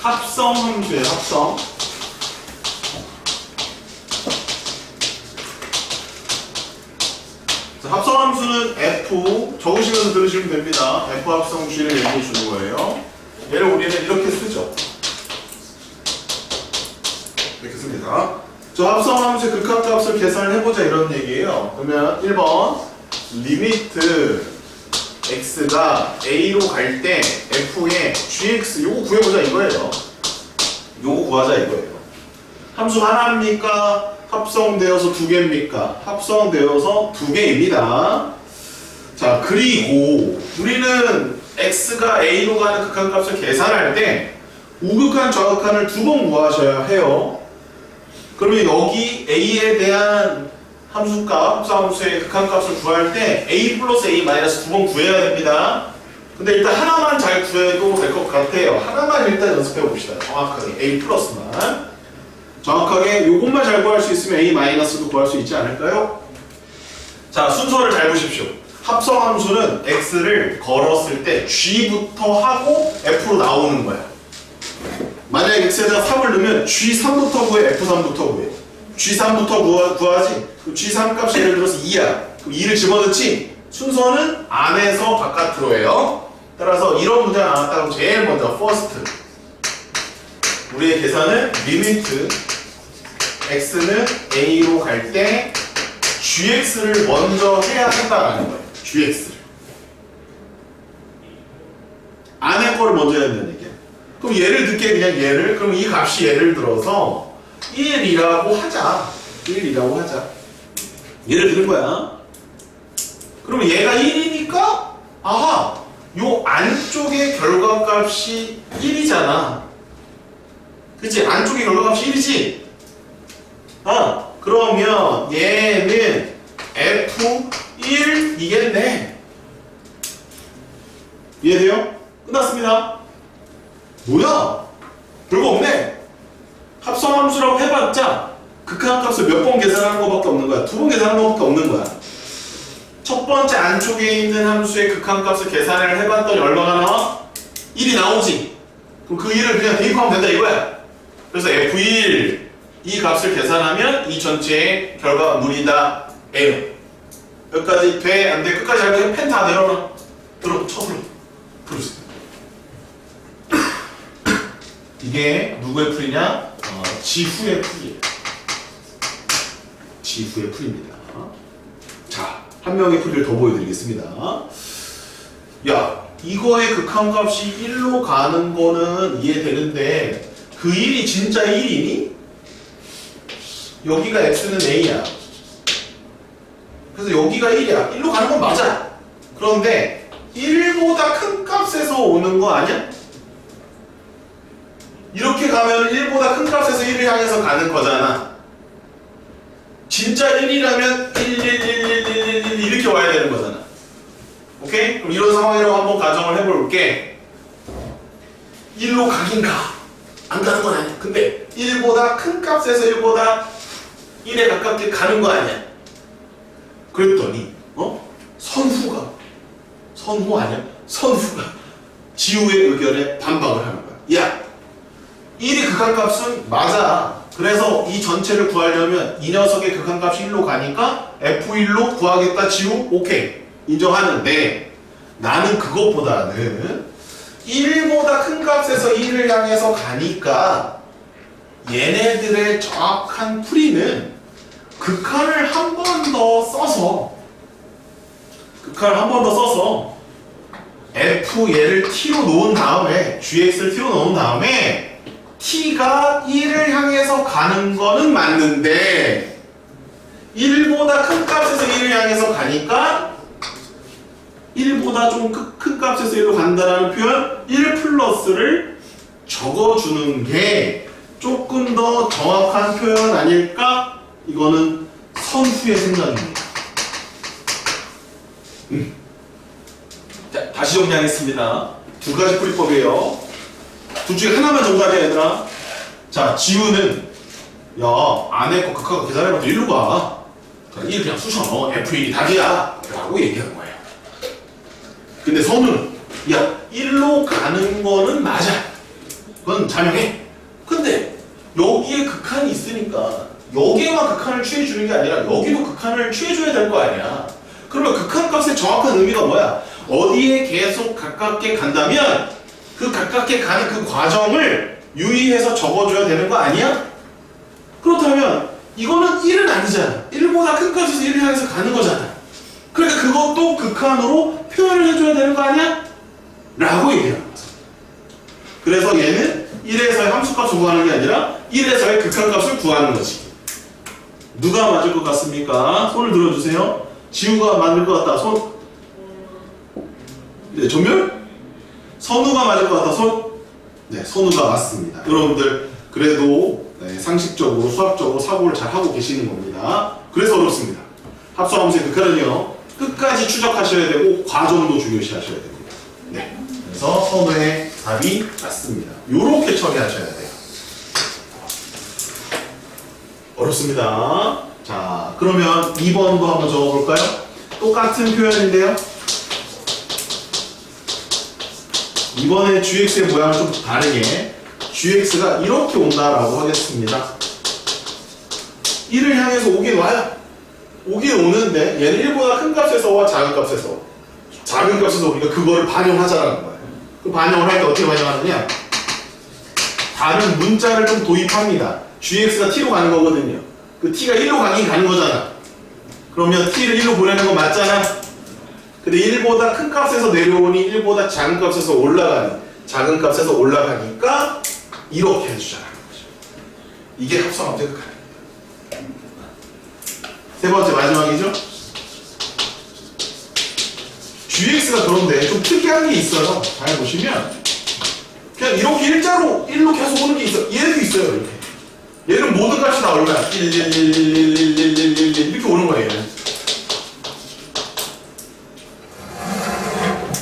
합성 함수예요, 합성. 합성 함수는 F 적으시면서 들으시면 됩니다. F 합성 G를 얘기해 주는 거예요. 얘를 우리는 이렇게 쓰죠. 이렇게 씁니다. 저 합성 함수의 극한값을 계산을 해보자 이런 얘기예요. 그러면 1번 리미트 x가 a로 갈 때 f의 gx 요거 구해보자 이거예요. 요거 구하자 이거예요. 함수 하나입니까? 합성되어서 두 개입니까? 합성되어서 두 개입니다. 자, 그리고 우리는 x가 a로 가는 극한값을 계산할 때 우극한 좌극한을 두 번 구하셔야 해요. 그러면 여기 a에 대한 함수값, 합성함수의 극한값을 구할 때 a 플러스 a 마이너스 두 번 구해야 됩니다. 근데 일단 하나만 잘 구해도 될 것 같아요. 하나만 일단 연습해 봅시다. 정확하게 a 플러스만. 정확하게 요것만 잘 구할 수 있으면 a 마이너스도 구할 수 있지 않을까요? 자, 순서를 잘 보십시오. 합성함수는 x를 걸었을 때 g부터 하고 f로 나오는 거야. 만약에 x에다 3을 넣으면 g3부터 구해, f3부터 구해. g3부터 구하지. 그럼 g3 값이 예를 들어서 2야. 그럼 2를 집어넣지. 순서는 안에서 바깥으로 해요. 따라서 이런 문제가 나왔다 그럼 제일 먼저 first 우리의 계산은 리미트 x는 a로 갈 때 gx를 먼저 해야 한다는 거예요. gx를 안에 거를 먼저 해야 된다는 얘기야. 그럼 얘를 넣게 그냥 얘를 그럼 이 값이 예를 들어서 1이라고 하자. 1이라고 하자. 얘를 드는 거야. 그러면 얘가 1이니까 아하 요 안쪽의 결과값이 1이잖아. 그치? 안쪽의 결과값이 1이지? 그러면 얘는 F1이겠네. 이해돼요? 끝났습니다. 뭐야? 별거 없네. 합성함수라고 해봤자 극한값을 몇 번 계산하는 것밖에 없는 거야. 두 번 계산하는 것밖에 없는 거야. 첫 번째 안쪽에 있는 함수의 극한값을 계산을 해봤더니 얼마가 나와? 1이 나오지. 그럼 그 1을 그냥 대입하면 된다 이거야. 그래서 F1 이 값을 계산하면 이 전체의 결과가 물이다. N 여기까지 돼? 안 돼? 끝까지 알고 펜 다 내려놔. 쳐불어. 부르세요. 이게 누구의 풀이냐? 지후의 풀이에요. 지후의 풀입니다. 자, 한 명의 풀이를 더 보여드리겠습니다. 야, 이거의 극한값이 1로 가는 거는 이해되는데 그 1이 진짜 1이니? 여기가 x는 a야. 그래서 여기가 1이야. 1로 가는 건 맞아. 그런데 1보다 큰 값에서 오는 거 아니야? 이렇게 가면 1보다 큰 값에서 1을 향해서 가는 거잖아. 진짜 1이라면 1, 1, 1, 1, 1, 1 이렇게 와야 되는 거잖아. 오케이? 그럼 이런 상황이라고 한번 가정을 해볼게. 1로 가긴 가. 안 가는 건 아니야. 근데 1보다 큰 값에서 1보다 1에 가깝게 가는 거 아니야. 그랬더니 선후 아니야? 선후가 지우의 의견에 반박을 하는 거야. 야, 1이 극한값은 맞아. 그래서 이 전체를 구하려면 이 녀석의 극한값이 1로 가니까 F1로 구하겠다. 지우? 오케이. 인정하는데 나는 그것보다는 1보다 큰 값에서 1을 향해서 가니까 얘네들의 정확한 풀이는 극한을 한 번 더 써서 F 얘를 T로 놓은 다음에 Gx를 T로 놓은 다음에 T가 1을 향해서 가는 거는 맞는데 1보다 큰 값에서 1을 향해서 가니까 1보다 좀 큰 값에서 1로 간다라는 표현 1 플러스를 적어주는 게 조금 더 정확한 표현 아닐까? 이거는 선후의 생각입니다. 자, 다시 정리하겠습니다. 두 가지 풀이법이에요. 둘 중에 하나만 정답이야 얘들아. 자, 지우는 야 안에 거 극하고 계산해봐도 1로 가. 1 그냥 쑤셔넣어. F1이 답이야 라고 얘기하는 거예요. 근데 선우는 야 1로 가는 거는 맞아. 그건 자명해. 근데 여기에 극한이 있으니까 여기에만 극한을 취해주는 게 아니라 여기도 극한을 취해줘야 될 거 아니야. 그러면 극한 값의 정확한 의미가 뭐야? 어디에 계속 가깝게 간다면 그 가깝게 가는 그 과정을 유의해서 적어줘야 되는 거 아니야? 그렇다면 이거는 1은 아니잖아. 1보다 큰 값에서 1을 향해서 가는 거잖아. 그러니까 그것도 극한으로 표현을 해줘야 되는 거 아니야? 라고 얘기하는 거야. 그래서 얘는 1에서의 함수값을 구하는 게 아니라 1에서의 극한값을 구하는 거지. 누가 맞을 것 같습니까? 손을 들어주세요. 지우가 맞을 것 같다. 손. 네, 전멸? 선우가 맞을 것 같다. 손. 네, 선우가 맞습니다. 여러분들 그래도 네, 상식적으로 수학적으로 사고를 잘 하고 계시는 겁니다. 그래서 어렵습니다. 합성함수의 극한은요 끝까지 추적하셔야 되고 과정도 중요시 하셔야 됩니다. 네, 그래서 선우의 답이 맞습니다. 요렇게 처리하셔야 돼요. 어렵습니다. 자, 그러면 2번도 한번 적어볼까요? 똑같은 표현인데요. 이번에 gx의 모양을 좀 다르게 gx가 이렇게 온다라고 하겠습니다. 1을 향해서 오긴 와요. 오긴 오는데 얘는 1보다 큰 값에서와 작은 값에서 작은 값에서 우리가 그거를 반영하자라는 거예요. 그 반영을 할 때 어떻게 반영하느냐? 다른 문자를 좀 도입합니다. gx가 t로 가는 거거든요. 그 t가 1로 가긴 가는 거잖아. 그러면 t를 1로 보내는 거 맞잖아. 근데 1보다 큰 값에서 내려오니 1보다 작은 값에서 올라가니 작은 값에서 올라가니까 이렇게 해주자라는 거죠. 이게 합성함수의 극한입니다. 세 번째 마지막이죠. gx가 그런데 좀 특이한 게 있어요. 잘 보시면 그냥 이렇게 일자로 1로 계속 오는 게 있어. 얘도 있어요. 이렇게. 얘는 모든 값이 다 얼마야? 1, 1, 1, 1, 1, 1, 1, 1, 1, 1 이렇게 오는 거예요.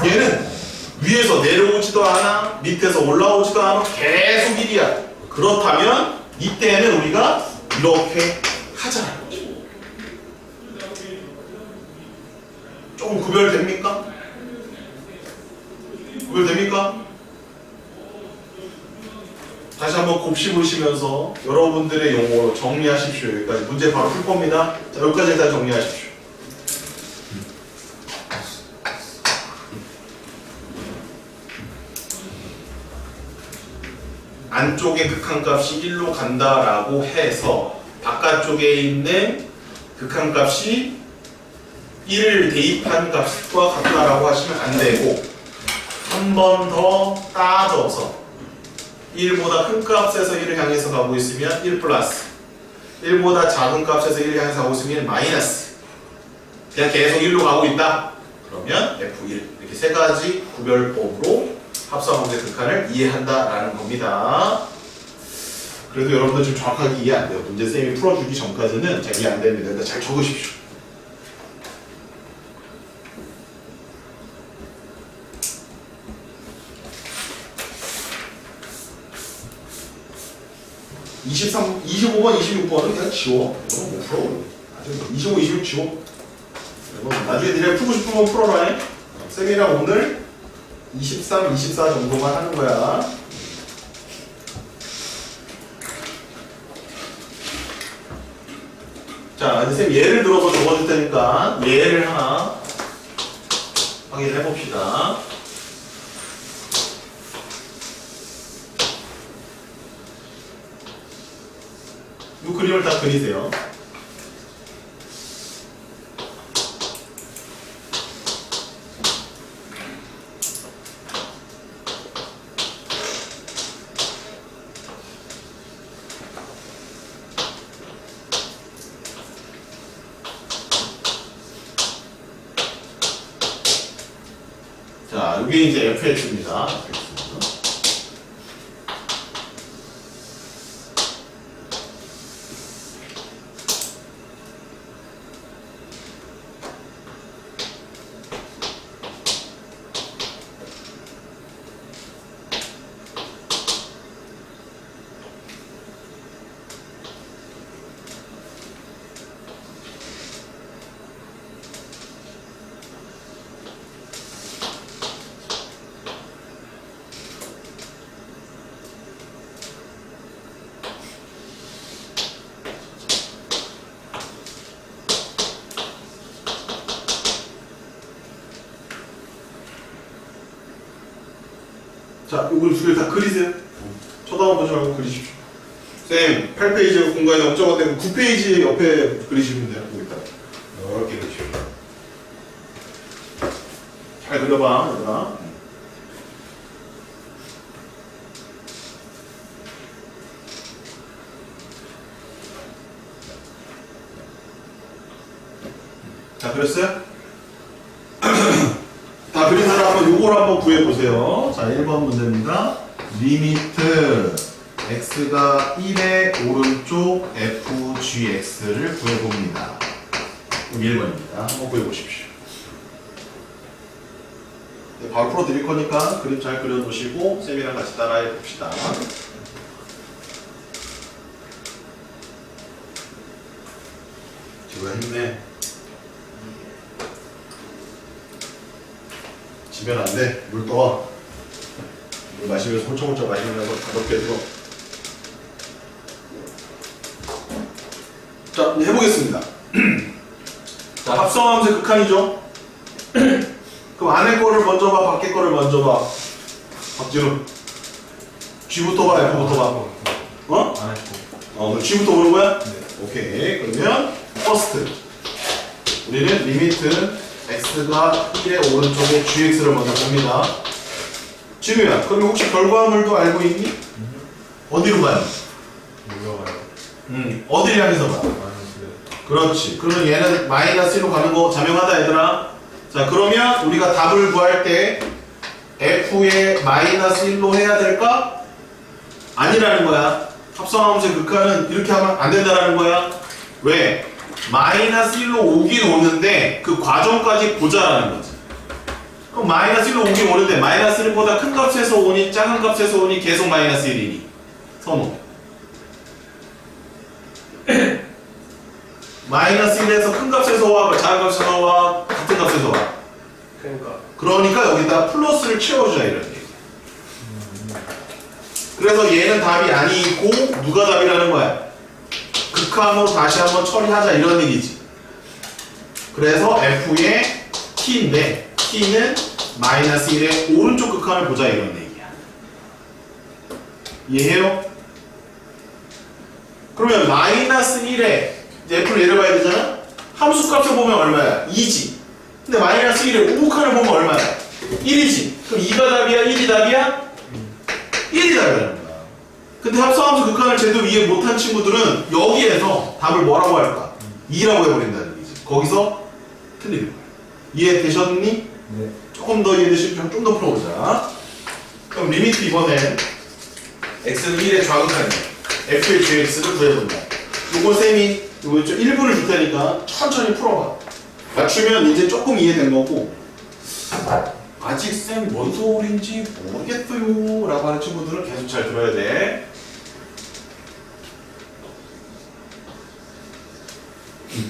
얘는 위에서 내려오지도 않아, 밑에서 올라오지도 않아, 계속 1이야. 그렇다면 이때는 우리가 이렇게 하자라는 거죠. 조금 구별됩니까? 구별됩니까? 다시 한번 곱씹으시면서 여러분들의 용어로 정리하십시오. 여기까지 문제 바로 풀 겁니다. 자, 여기까지 일단 정리하십시오. 안쪽의 극한값이 1로 간다라고 해서 바깥쪽에 있는 극한값이 1을 대입한 값과 같다라고 하시면 안 되고 한 번 더 따져서 1보다 큰 값에서 1을 향해서 가고 있으면 1 플러스 1보다 작은 값에서 1을 향해서 가고 있으면 마이너스 그냥 계속 1로 가고 있다. 그러면 F1 이렇게 세 가지 구별법으로 합성함수의 극한을 이해한다라는 겁니다. 그래도 여러분들 좀 정확하게 이해 안 돼요. 문제쌤이 풀어주기 전까지는 잘 이해 안 됩니다. 일단 잘 적으십시오. (23) 25번, 26번은 그냥 지워. 이건 못 풀어. 나중에 25, 26 지워. 이건 나중에 니네 풀고 싶은 거 풀어라. 쌤이랑 오늘 23, 24 정도만 하는 거야. 자, 이제 쌤 예를 들어서 적어줄 테니까 예를 하나 확인해 봅시다. 이 그림을 다 그리세요. 자, 이게 이제 fx입니다. 자, 요거 두 개를 다 그리세요. 쳐다보지 말고 그리십시오. 쌤, 8페이지 공간에 0.5 되면 9페이지 옆에 그리시면 돼요. 여기다. 이렇게 그리십시오. 잘 그려봐, 얘들아. 자, 그렸어요? 다 그린 사람 한번 요걸 한번 구해보세요. 자, 1번 문제입니다. 리미트 x가 1의 오른쪽 fgx를 구해봅니다. 여기 1번입니다. 한번 구해보십시오. 네, 바로 풀어드릴 거니까 그림 잘 그려놓으시고 쌤이랑 같이 따라해 봅시다. 지구야 힘내. 지면 안 돼. 물 떠. 물 마시면서 홀쭉홀쭉 마시면서 가볍게 들어. 자, 이제 해보겠습니다. 자, 합성함수의 극한이죠? 그럼 안에 거를 먼저 봐, 밖에 거를 먼저 봐. 박진우. G부터 봐, F부터 봐. 어? 안 했고. 그럼 G부터 보는 거야? 네. 오케이. 그러면 first. 우리는 리미트 x가 1의 오른쪽에 gx를 먼저 봅니다. 진우야, 그럼 혹시 결과물도 알고 있니? 어디로 가요? 올라가요. 어디를 향해서 가? 마이너스. 그렇지. 그러면 얘는 마이너스 1로 가는 거 자명하다, 얘들아. 자, 그러면 우리가 답을 구할 때 f의 마이너스 1로 해야 될까? 아니라는 거야. 합성함수의 극한은 이렇게 하면 안 된다라는 거야. 왜? 마이너스 1로 오긴 오는데 그 과정까지 보자라는 거지. 그럼 마이너스 1로 오긴 오는데 마이너스 1보다 큰 값에서 오니 작은 값에서 오니 계속 마이너스 1이니 선호. 마이너스 1에서 큰 값에서 와, 작은 값에서 와, 같은 값에서 와. 그러니까 여기다 플러스를 채워주자 이런 얘기. 그래서 얘는 답이 아니고 누가 답이라는 거야? 극한으로 다시 한번 처리하자 이런 얘기지. 그래서 f의 t인데 t는 마이너스 1의 오른쪽 극한을 보자 이런 얘기야. 이해해요? 그러면 마이너스 1에 f를 내려봐야 되잖아? 함수값을 보면 얼마야? 2지. 근데 마이너스 1의 우극한을 보면 얼마야? 1이지. 그럼 2가 답이야? 1이 답이야? 1이 답이라는 거야. 근데 합성함수 극한을 제대로 이해 못한 친구들은 여기에서 답을 뭐라고 할까? 2라고 해버린다는 얘기지. 거기서 틀리는 거야. 이해되셨니? 네. 조금 더 이해되시면 좀 더 풀어보자. 그럼 리미트 이번엔 x는 1의 좌극한이야. f의 gx를 구해본다. 요거 쌤이 요거 좀 1분을 줄 테니까 천천히 풀어봐. 맞추면 이제 조금 이해된 거고 아직 쌤 뭔 소리인지 모르겠어요 라고 하는 친구들은 계속 잘 들어야 돼.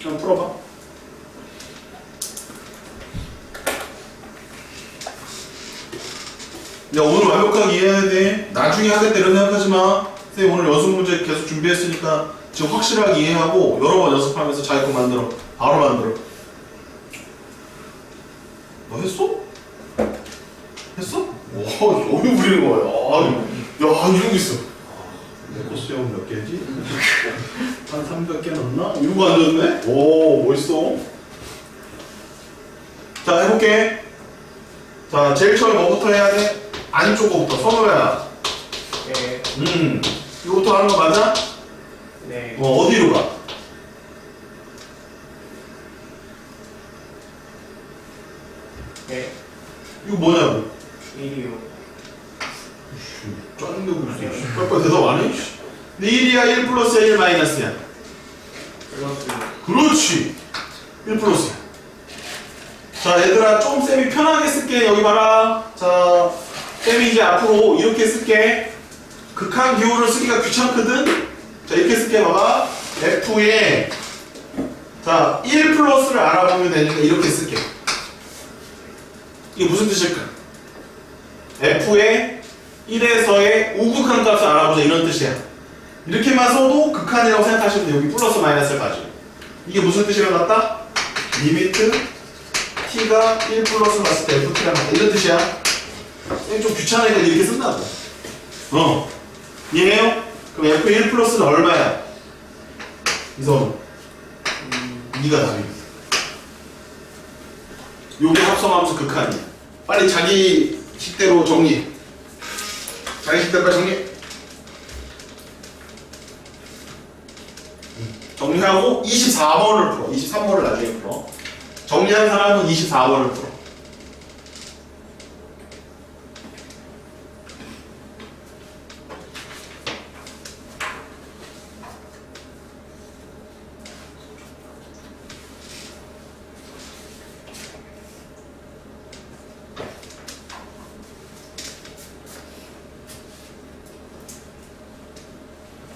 한번 풀어봐. 야, 오늘 완벽하게 이해해야 돼. 나중에 하겠다 이런 생각하지 마. 쌤 오늘 연습 문제 계속 준비했으니까 지금 확실하게 이해하고 여러 번 연습하면서 자기 거 만들어. 바로 만들어. 너 했어? 했어? 오, 여기 부리는 거야. 야, 이 정도 있어. 내 거 수영 몇 개지? 한 300개 넣나? 이거 안 넣었네? 오, 멋있어. 자, 해볼게. 자, 제일 처음에 뭐부터 해야 돼? 안쪽 거부터. 선호야. 네. 이거부터 하는 거 맞아? 네. 어디로 가? 네. 이거 뭐냐고? 1이요. 짜증내고 있어. 빨리빨리 대답 안 해? 근데 1이야, 1 플러스야, 1 마이너스야? 플러스. 그렇지. 1 플러스야. 자, 얘들아, 좀 쌤이 편하게 쓸게. 여기 봐라. 자, 쌤이 이제 앞으로 이렇게 쓸게. 극한 기호를 쓰기가 귀찮거든? 자, 이렇게 쓸게. 봐봐. F에, 자, 1 플러스를 알아보면 되니까 이렇게 쓸게. 이게 무슨 뜻일까? F에 1에서의 우극한 값을 알아보자 이런 뜻이야. 이렇게만 써도 극한이라고 생각하시면 돼. 여기 플러스 마이너스를 가지고. 이게 무슨 뜻이랑 같다? 리미트 t가 1 플러스 갔을 때 ft랑 같다. 이런 뜻이야. 좀 귀찮으니까 이렇게 쓴다고. 이해해요? 그럼 F의 1 플러스는 얼마야? 이선. 네가 답이. 요게 합성함수 극한이야. 빨리 자기 식대로 정리. 자기 식대로 빨리 정리. 정리하고 24번을 풀어. 23번을 나중에 풀어. 정리한 사람은 24번을 풀어.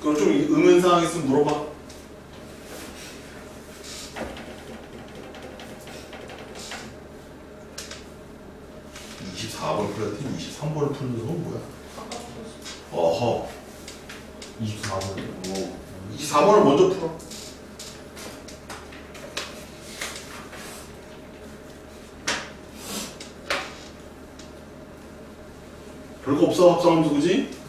그럼 좀 의문사항 있으면 물어봐. 번 풀었더니 23번을 푸는 건 뭐야? 어허. 24번. 24번을 먼저 풀어. 별거 없어, 합성함수, 그지?